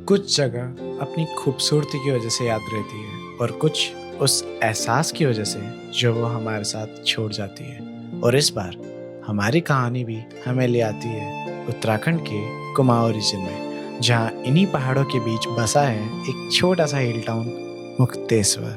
कुछ जगह अपनी खूबसूरती की वजह से याद रहती है और कुछ उस एहसास की वजह से जो वो हमारे साथ छोड़ जाती है। और इस बार हमारी कहानी भी हमें ले आती है उत्तराखंड के कुमाऊं रीजन में, जहाँ इन्हीं पहाड़ों के बीच बसा है एक छोटा सा हिल टाउन मुक्तेश्वर।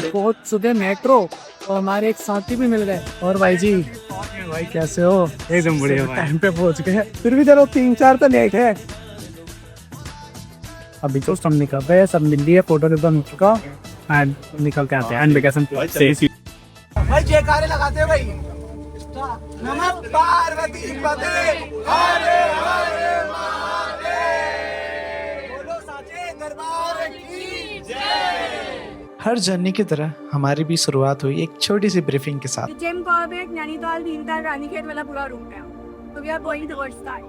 बहुत सुबह मेट्रो और हमारे एक साथी भी मिल गए। और भाई जी, भाई कैसे हो? एकदम बढ़िया भाई। टाइम पे पहुंच गए, फिर भी चलो 3-4 तो लेट है। अभी तो सब निकल गए, सब मिल लिए, फोटो रिबन हो चुका एंड निकल के आते हैं एंड वेकेशन भाई। जयकारे लगाते हैं भाई। नमः पार्वती पते, हरे हरे महादेव, बोलो साचे दरबार की जय। हर जर्नी की तरह हमारी भी शुरुआत हुई एक छोटी सी ब्रीफिंग के साथ। जिम कॉर्बेट, नैनीताल, भीमताल, रानीखेत वाला पूरा रूट है। So we are going towards that.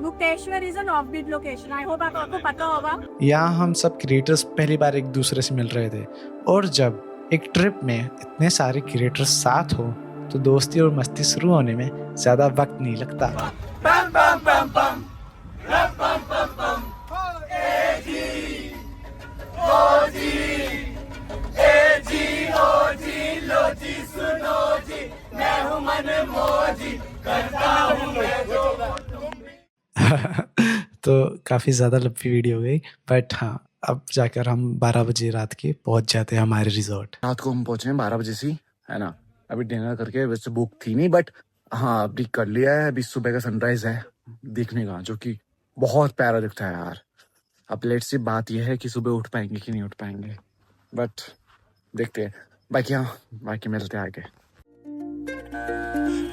Mukteshwar is an offbeat location. I hope आपको पता होगा। यहाँ हम सब क्रिएटर्स पहली बार एक दूसरे से मिल रहे थे, और जब एक ट्रिप में इतने सारे क्रिएटर्स साथ हो तो दोस्ती और मस्ती शुरू होने में ज्यादा वक्त नहीं लगता। पम पम पम पम पम पम पम ए जी ओ जी लो जी सुनो जी, मैं हूँ मन मोजी, करता हूँ मैं जो। तो काफी ज्यादा लंबी वीडियो हो गई, बट हाँ, अब जाकर हम 12 बजे रात के पहुंच जाते हैं हमारे रिजॉर्ट। रात को हम पहुंचे 12 बजे से, है ना। अभी डिनर करके, वैसे बुक थी नहीं बट हाँ अभी कर लिया है। अभी सुबह का सनराइज है देखने का, जो कि बहुत प्यारा दिखता है यार। अब लेट सी बात यह है कि सुबह उठ पाएंगे कि नहीं उठ पाएंगे, बट देखते हैं। बाकी मिलते हैं आगे।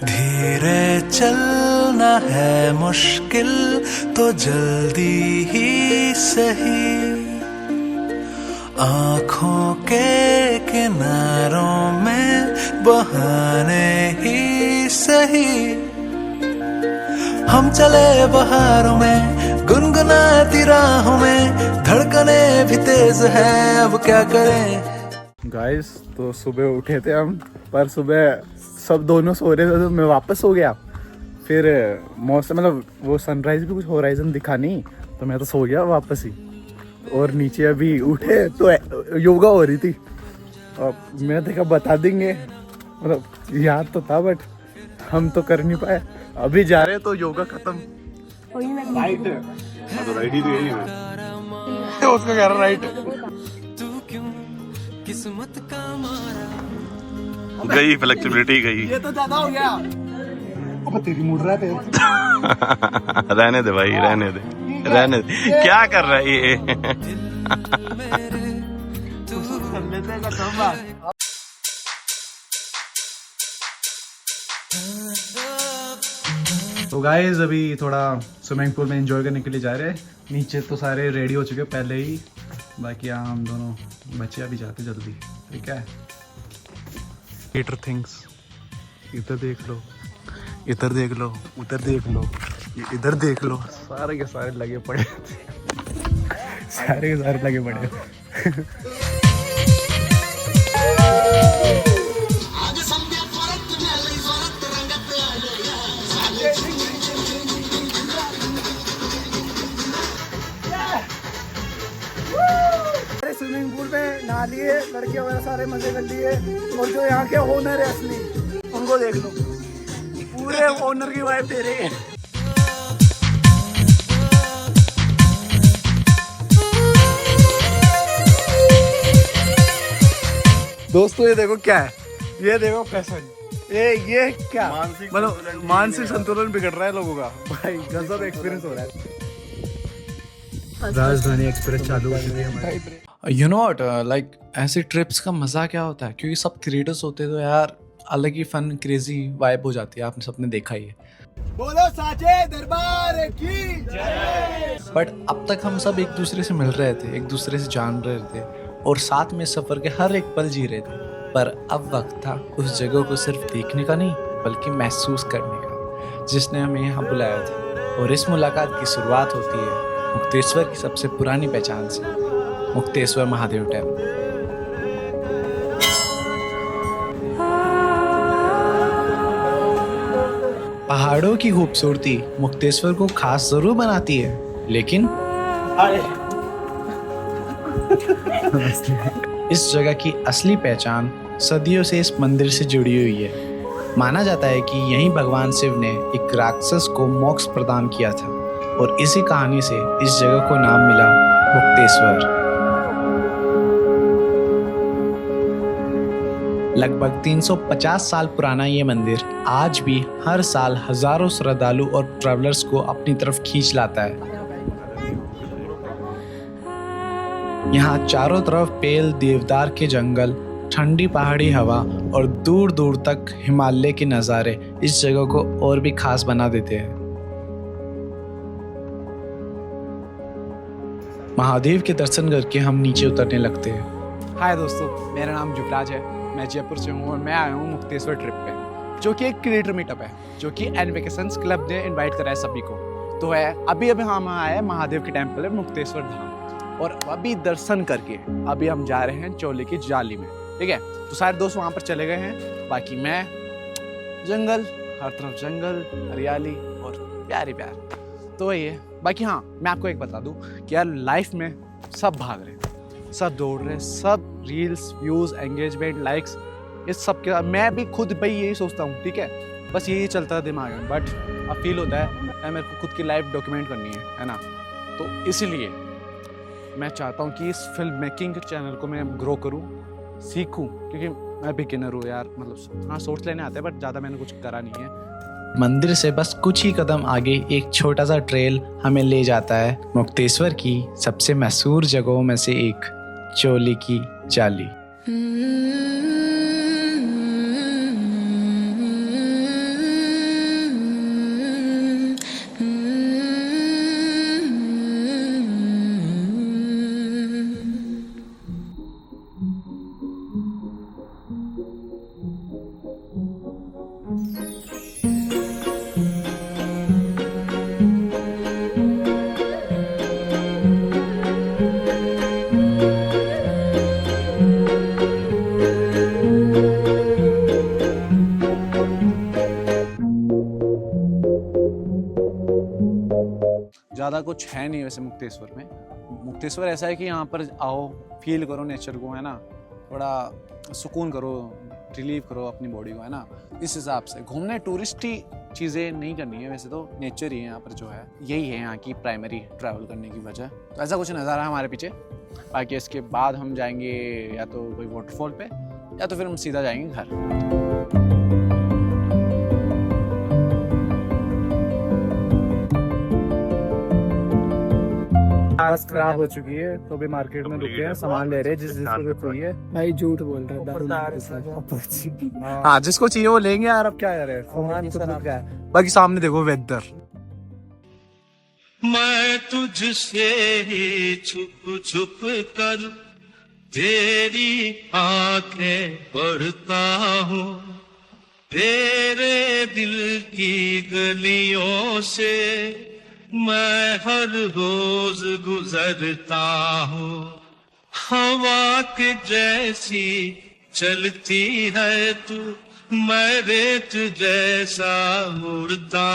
धीरे चलना है मुश्किल तो जल्दी ही सही, आँखों के किनारों में बहाने ही सही। हम चले बहारों में, गुनगुनाती राहों में, धड़कने भी तेज है, अब क्या करें। गाइस, तो सुबह उठे थे हम, पर सुबह सब दोनों सो रहे थे तो मैं वापस सो गया। फिर मौसम मतलब वो सनराइज भी कुछ होराइजन दिखा नहीं, तो मैं तो सो गया वापस ही। और नीचे अभी उठे तो योगा हो रही थी, और मैं देखा बता देंगे, मतलब याद तो था बट हम तो कर नहीं पाए। अभी जा रहे तो योगा खत्म। राइट है, तो राइट ही तो यही है। उसका कह रहा राइट किस्मत का मारा गई, फ्लेक्सिबिलिटी गई। ये तो ज्यादा हो गया। अब तेरी मुड़ रहा है। रहने दे भाई, रहने दे। क्या कर रहा है ये? तो गाइस, अभी थोड़ा स्विमिंग पूल में एंजॉय करने के लिए जा रहे हैं। नीचे तो सारे रेडी हो चुके पहले ही, बाकी यहाँ हम दोनों बच्चे अभी जाते जल्दी, ठीक है। क्रिएटर थिंग्स, इधर देख लो, इधर देख लो, उधर देख लो, इधर देख लो, सारे के सारे लगे पड़े। सारे के सारे लगे पड़े। स्विमिंग पूल में नहा लिए, लड़के वगैरह सारे मजे कर लिए। और जो यहाँ के ओनर है असली, उनको देख लो, पूरे ओनर की वाइफ दे रही है। दोस्तों ये देखो क्या है, ये देखो पैसन, ये क्या मतलब मानसिक संतुलन बिगड़ रहा है लोगों का। भाई गजब एक्सपीरियंस हो रहा है। राजधानी एक्सप्रेस चालू हो चुकी है हमारी। यू नो व्हाट, लाइक ऐसी ट्रिप्स का मज़ा क्या होता है, क्योंकि सब क्रिएटर्स होते हैं तो यार अलग ही फन क्रेजी वाइब हो जाती है, आपने सबने देखा ही है। बोलो साचे दरबार की बट अब तक हम सब एक दूसरे से मिल रहे थे, एक दूसरे से जान रहे थे और साथ में सफ़र के हर एक पल जी रहे थे। पर अब वक्त था उस जगह को सिर्फ देखने का नहीं बल्कि महसूस करने का, जिसने हमें यहाँ बुलाया था। और इस मुलाकात की शुरुआत होती है मुक्तेश्वर की सबसे पुरानी पहचान से, मुक्तेश्वर महादेव टेम्पल। पहाड़ों की खूबसूरती मुक्तेश्वर को खास जरूर बनाती है, लेकिन इस जगह की असली पहचान सदियों से इस मंदिर से जुड़ी हुई है। माना जाता है कि यहीं भगवान शिव ने एक राक्षस को मोक्ष प्रदान किया था और इसी कहानी से इस जगह को नाम मिला मुक्तेश्वर। लगभग 350 साल पुराना ये मंदिर आज भी हर साल हजारों श्रद्धालु और ट्रैवलर्स को अपनी तरफ खींच लाता है। यहाँ चारों तरफ पेल, देवदार के जंगल, ठंडी पहाड़ी हवा और दूर दूर तक हिमालय के नज़ारे इस जगह को और भी खास बना देते हैं। महादेव के दर्शन करके हम नीचे उतरने लगते हैं। हाय दोस्तों, मेरा नाम युवराज है। मैं जयपुर से हूँ और मैं आया हूँ मुक्तेश्वर ट्रिप पे, जो कि एक क्रिएटर मीटअप है, जो कि एन वेकेशंस क्लब ने इनवाइट करा है सभी को। तो है अभी हम आए हैं महादेव के टेम्पल है मुक्तेश्वर धाम, और अभी दर्शन करके अभी हम जा रहे हैं चोले की जाली में। ठीक है, तो सारे दोस्त वहाँ पर चले गए हैं, बाकी मैं जंगल, हर तरफ जंगल, हरियाली और प्यारी प्यार। तो वही है। बाकी हाँ, मैं आपको एक बता दूँ कि यार लाइफ में सब भाग रहे हैं, सब दौड़ रहे हैं, सब रील्स, व्यूज़, एंगेजमेंट, लाइक्स, इस सब के। मैं भी खुद भाई यही सोचता हूँ, ठीक है, बस यही चलता है दिमाग में। बट अब फील होता है मेरे को खुद की लाइफ डॉक्यूमेंट करनी है ना। तो इसीलिए मैं चाहता हूँ कि इस फिल्म मेकिंग चैनल को मैं ग्रो करूँ, सीखूँ, क्योंकि मैं बिगिनर हूँ यार। मतलब हाँ, सोर्स लेने आते हैं बट ज़्यादा मैंने कुछ करा नहीं है। मंदिर से बस कुछ ही कदम आगे एक छोटा सा ट्रेल हमें ले जाता है मुक्तेश्वर की सबसे मशहूर जगहों में से एक, चोले की जाली। ज़्यादा कुछ है नहीं वैसे मुक्तेश्वर में। मुक्तेश्वर ऐसा है कि यहाँ पर आओ, फील करो नेचर को, है ना, थोड़ा सुकून करो, रिलीव करो अपनी बॉडी को, है ना। इस हिसाब से घूमने टूरिस्टी चीज़ें नहीं करनी है, वैसे तो नेचर ही है यहाँ पर जो है, यही है यहाँ की प्राइमरी ट्रैवल करने की वजह। तो ऐसा कुछ नज़ारा है हमारे पीछे। बाकी इसके बाद हम जाएंगे या तो कोई वाटरफॉल पे, या तो फिर हम सीधा जाएंगे घर। बस खराब हो चुकी है, तो भी मार्केट में रुके हैं, सामान ले रहे हैं जिसको भी चाहिए। भाई झूठ बोल रहा है। हाँ, जिसको चाहिए वो लेंगे यार, अब क्या कर रहे हैं, सामान तो क्या है। बाकी सामने देखो वेदर। मैं तुझसे ही छुप छुप कर तेरी आंखें पढ़ता हूँ, तेरे दिल की गलियों से मैं हर रोज गुजरता हूँ। हवा के जैसी चलती है तू, मैं रेत जैसा उड़ता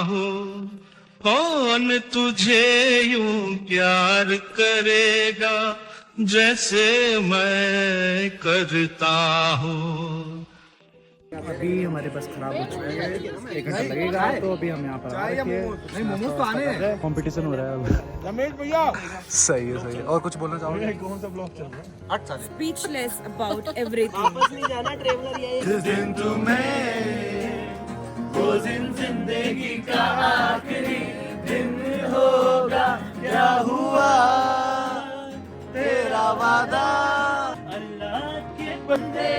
हूँ। कौन तुझे यूं प्यार करेगा जैसे मैं करता हूँ। अभी हमारे बस खराब हो चुकी है, 1 घंटा लगेगा, तो अभी हम यहाँ पर आए। कंपटीशन हो रहा है अब। रमेश भैया सही है, सही है। और कुछ बोलना चाहोगे? कौन सा ब्लॉग चल रहा है? Speechless about everything. जिस दिन तुम्हें वो दिन जिंदगी का आखिरी दिन होगा, क्या हुआ तेरा वादा। अल्लाह के बंदे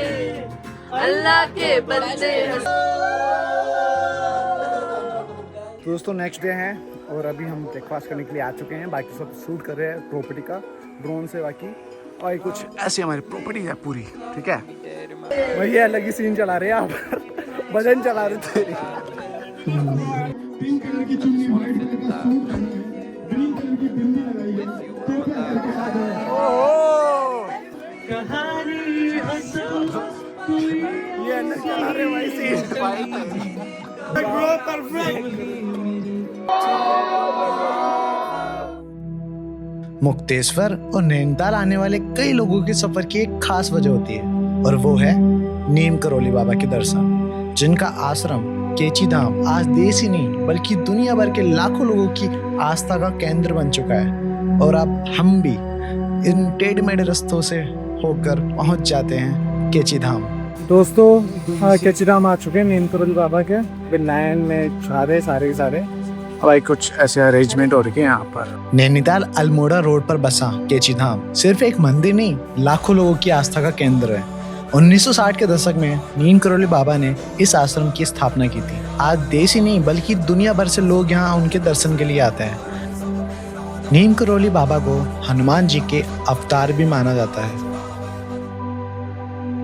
अल्लाह के बंदे दोस्तों नेक्स्ट डे है और अभी हम ब्रेकफास्ट करने के लिए आ चुके हैं। बाकी सब शूट कर रहे हैं प्रॉपर्टी का ड्रोन से बाकी, और ये कुछ ऐसी हमारी प्रॉपर्टी है पूरी, ठीक है। वही अलग ही सीन चला रहे हैं आप भजन चला रहे थे। पिंक कलर की चुन्नी, व्हाइट कलर का सूट पहने, ग्रीन कलर की बिंदी लगाई है, टोपी करके साथ ये अलग चला रहे भाई सीन। मुक्तेश्वर और नैनीताल आने वाले कई लोगों के सफर की एक खास वजह होती है, और वो है नीम करोली बाबा के दर्शन, जिनका आश्रम केची धाम आज देश ही नहीं बल्कि दुनिया भर के लाखों लोगों की आस्था का केंद्र बन चुका है। और अब हम भी इन टेढ़े मेढ़े रास्तों से होकर पहुंच जाते हैं केची धाम। दोस्तों केची धाम आ चुके हैं नीम करोली बाबा के। अभी लाइन में सारे भाई कुछ ऐसे अरेंजमेंट हो रखे हैं यहाँ पर। नैनीताल अल्मोड़ा रोड पर बसा केची धाम सिर्फ एक मंदिर नहीं, लाखों लोगों की आस्था का केंद्र है। 1960 के दशक में नीम करोली बाबा ने इस आश्रम की स्थापना की थी। आज देश ही नहीं बल्कि दुनिया भर से लोग यहाँ उनके दर्शन के लिए आते हैं। नीम करोली बाबा को हनुमान जी के अवतार भी माना जाता है।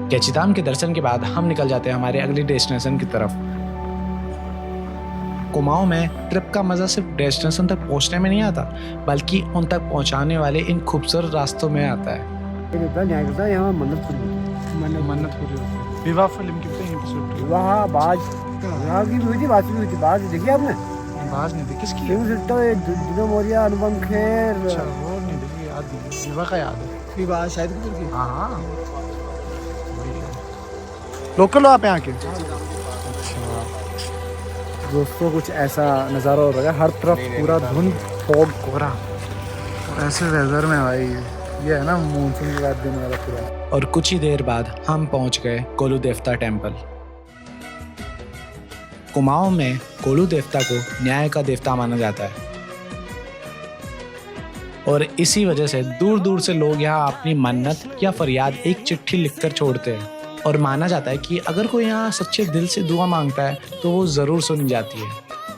केची धाम के दर्शन के बाद हम निकल जाते हैं हमारे अगली डेस्टिनेशन की तरफ। कुमाऊं में ट्रिप का मजा सिर्फ डेस्टिनेशन तक पहुंचने में नहीं आता, बल्कि उन तक पहुंचाने वाले इन खूबसूरत रास्तों में आता है। मन्नत पूरी होती है। विवाह फिल्म की भी एपिसोड वहाँ बाज की भी हुई थी, बाज देखी आपने? बाज नहीं देखी, किसकी? दिनो मोरिया, अनुपम खेर। अच्छा वो नहीं देखी, याद नहीं, विवाह का याद है। विवाह शायद की। हाँ लोकल हो आप यहाँ के? अच्छा दोस्तों कुछ ऐसा नज़ारा हो रहा है, हर तरफ पूरा धुंध फॉग कोहरा, और ऐसे वेदर में भाई ये है ना मानसून के बाद दिन वाला पूरा। और कुछ ही देर बाद हम पहुंच गए कोलू देवता टेम्पल। कुमाऊं में कोलू देवता को न्याय का देवता माना जाता है, और इसी वजह से दूर दूर से लोग यहाँ अपनी मन्नत या फरियाद एक चिट्ठी लिखकर छोड़ते हैं। और माना जाता है कि अगर कोई यहाँ सच्चे दिल से दुआ मांगता है तो वो ज़रूर सुनी जाती है।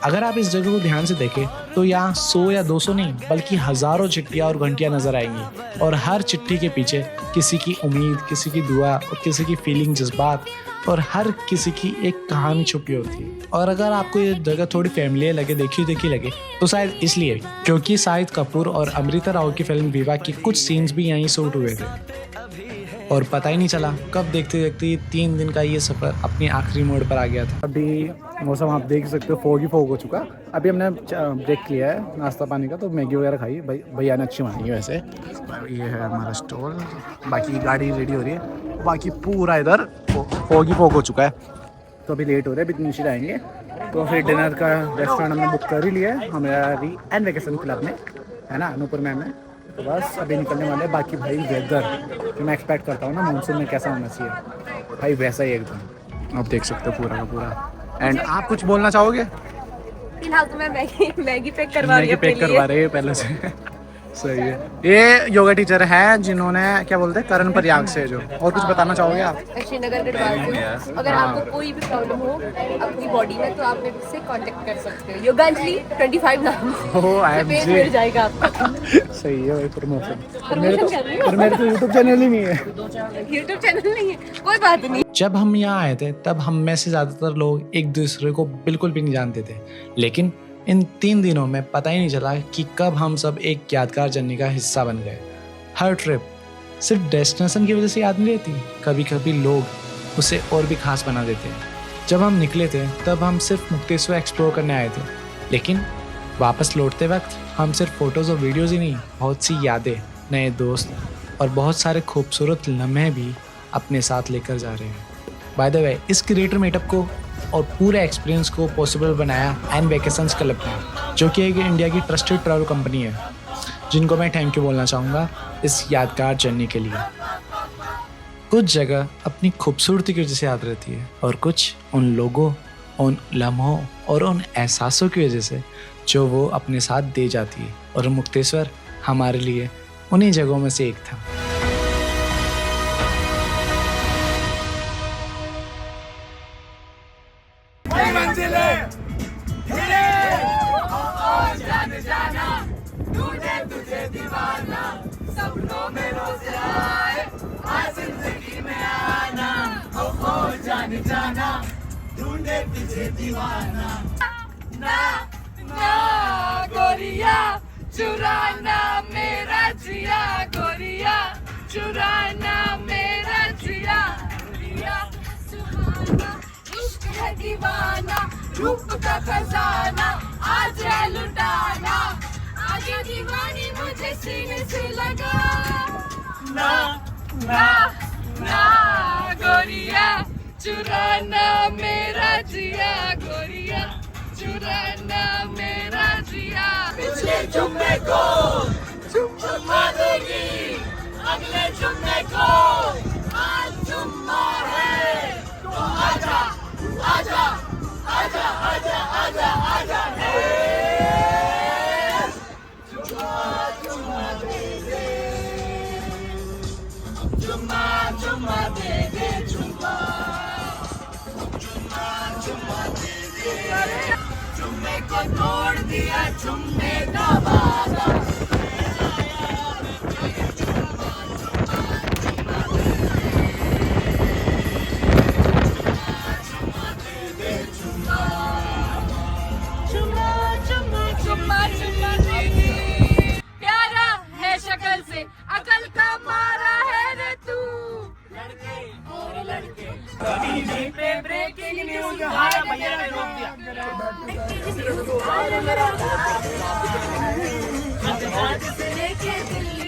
अगर आप इस जगह को ध्यान से देखें तो यहाँ 100 या 200 नहीं बल्कि हज़ारों चिट्ठियाँ और घंटियाँ नजर आएंगी, और हर चिट्ठी के पीछे किसी की उम्मीद, किसी की दुआ और किसी की फीलिंग, जज्बात, और हर किसी की एक कहानी छुपी होती है। और अगर आपको ये जगह थोड़ी फैमिलियर लगे, देखी लगे, तो शायद इसलिए क्योंकि शाहिद कपूर और अमृता राव की फिल्म विवाह की कुछ सीन्स भी यहीं शूट हुए थे। और पता ही नहीं चला कब देखते देखते 3 दिन का ये सफ़र अपनी आखिरी मोड़ पर आ गया था। अभी मौसम आप देख सकते हो, फॉग ही फॉग हो चुका। अभी हमने ब्रेक किया है नाश्ता पानी का, तो मैगी वगैरह खाई। भैया ने अच्छी मानी है वैसे। ये है हमारा स्टॉल, बाकी गाड़ी रेडी हो रही है, बाकी पूरा इधर फॉग ही फॉग हो चुका है। तो अभी लेट हो रहा है, अभी नीचे आएंगे। तो फिर डिनर का रेस्टोरेंट हमने बुक कर ही लिया है हमारी एंड वेकेशन क्लब में, है ना, अनूपुर में हमें। तो बस अभी निकलने वाले हैं। बाकी भाई वेदर जो मैं एक्सपेक्ट करता हूँ ना मानसून में कैसा होना चाहिए, भाई वैसा ही एकदम आप देख सकते हो पूरा का पूरा। एंड आप कुछ बोलना चाहोगे? फिलहाल तो मैं मैगी पैक करवा रही हूँ पैक करवा रहे हैं पहले से। सही है। ये योगा टीचर हैं जिन्होंने क्या बोलते हैं करण प्रयाग से। जो और कुछ बताना चाहोगे आप? श्रीनगर गढ़वाल से। अगर आपको कोई भी प्रॉब्लम हो अपनी बॉडी में तो आप मेरे से कांटेक्ट कर सकते हो। योगांजलि 25 नाम पेज मिल जाएगा आपको। सही है भाई, प्रमोशन। और मेरे तो यूट्यूब चैनल ही नहीं है। यूट्यूब चैनल नहीं है, कोई बात नहीं। जब हम यहाँ आए थे तब हम में से ज़्यादातर लोग एक दूसरे को बिल्कुल भी नहीं जानते थे, लेकिन इन 3 दिनों में पता ही नहीं चला कि कब हम सब एक यादगार जर्नी का हिस्सा बन गए। हर ट्रिप सिर्फ डेस्टिनेशन की वजह से याद नहीं रहती, कभी कभी लोग उसे और भी खास बना देते हैं। जब हम निकले थे तब हम सिर्फ मुक्तेश्वर एक्सप्लोर करने आए थे, लेकिन वापस लौटते वक्त हम सिर्फ फ़ोटोज़ और वीडियोज़ ही नहीं, बहुत सी यादें, नए दोस्त और बहुत सारे खूबसूरत लम्हे भी अपने साथ लेकर जा रहे हैं। बाय द वे, इस क्रिएटर मीटअप को और पूरे एक्सपीरियंस को पॉसिबल बनाया एंड वेकेशंस क्लब ने, जो कि एक इंडिया की ट्रस्टेड ट्रैवल कंपनी है, जिनको मैं थैंक यू बोलना चाहूँगा इस यादगार जर्नी के लिए। कुछ जगह अपनी खूबसूरती की वजह से याद रहती है, और कुछ उन लोगों, उन लम्हों और उन एहसासों की वजह से जो वो अपने साथ दे जाती है। और मुक्तेश्वर हमारे लिए उन्हीं जगहों में से एक था। उजले हिले ओ जान जाना ढूंढे तुझे दीवाना सपनों में रोज आए आज जिंदगी में आना ओ जान जाना ढूंढे तुझे दीवाना ना ना गोरिया चुराना मेरा जिया गोरिया चुराना मेरा जिया गोरिया सुहाना इश्क है दीवाना रूप का खजाना आज है लुटाना आज दीवानी मुझे सीने से लगा ना ना ना गोरिया चुराना मेरा जिया गोरिया चुराना मेरा जिया पिछले जुम्मे को चुम्मा देगी अगले जुम्मे को आज जुम्मा है तो आजा आजा आजा आजा आजा आजा जुम्मा जुम्मा दे दे जुम्मा जुम्मा दे दे जुम्मा जुम्मा जुम्मा दे दे जुम्मे को तोड़ दिया जुम्मे का वादा प्यारा है शक्ल से अकल का मारा है रे तू लड़के और लड़के पे ब्रेकिंग न्यूज भैया ने रोक दिया आज से लेके दिल्ली